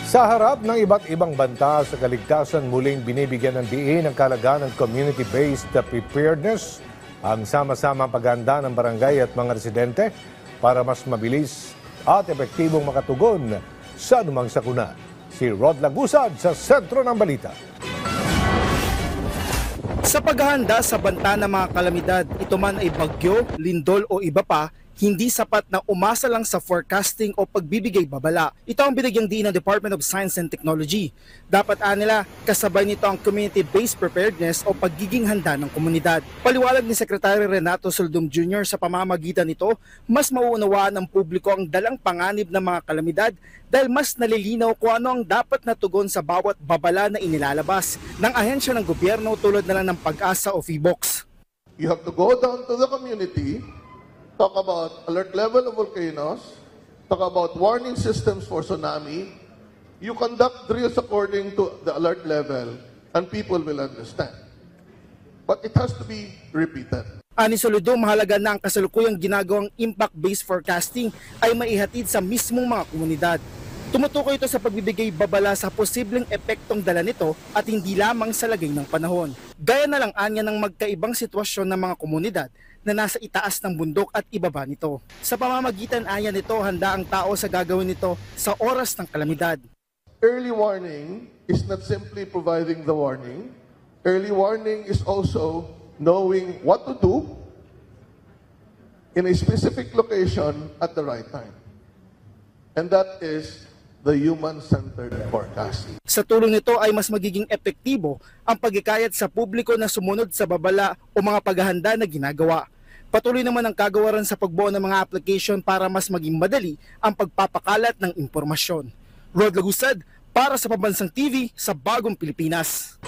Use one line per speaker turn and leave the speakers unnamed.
Sa harap ng iba't ibang banta sa kaligtasan, muling binibigyan ng diin ang kahalagahan ng community-based preparedness, ang sama-samang paghahanda ng barangay at mga residente para mas mabilis at epektibong makatugon sa anumang sakuna. Si Rod Lagusad sa sentro ng balita.
Sa paghahanda sa banta ng mga kalamidad, ito man ay bagyo, lindol o iba pa, hindi sapat na umasa lang sa forecasting o pagbibigay babala. Ito ang binigyang diin ng Department of Science and Technology. Dapat nila kasabay nito ang community-based preparedness o pagiging handa ng komunidad. Paliwanag ni Secretary Renato Soldum Jr. sa pamamagitan nito, mas mauunawaan ng publiko ang dalang panganib ng mga kalamidad dahil mas nalilinaw kung ano ang dapat na tugon sa bawat babala na inilalabas ng ahensya ng gobyerno tulad na lang ng Pag-asa o PHIVOLCS.
You have to go down to the community, talk about alert level of volcanoes, talk about warning systems for tsunami. You conduct drills according to the alert level and people will understand. But it has to be repeated.
Ani Solidum, mahalaga na ang kasalukuyang ginagawang impact-based forecasting ay maihatid sa mismong mga komunidad. Tumutukoy ito sa pagbibigay babala sa posibleng epektong dala nito at hindi lamang sa lagay ng panahon. Gaya na lang anya ng magkaibang sitwasyon ng mga komunidad na nasa itaas ng bundok at ibaba nito. Sa pamamagitan anya nito, handa ang tao sa gagawin nito sa oras ng kalamidad.
Early warning is not simply providing the warning. Early warning is also knowing what to do in a specific location at the right time. And that is the human-centered forecasting.
Sa tulong nito ay mas magiging epektibo ang pagkikayat sa publiko na sumunod sa babala o mga paghahanda na ginagawa. Patuloy naman ang kagawaran sa pagbuo ng mga application para mas maging madali ang pagpapakalat ng impormasyon. Rod Lagusad para sa Pambansang TV sa Bagong Pilipinas.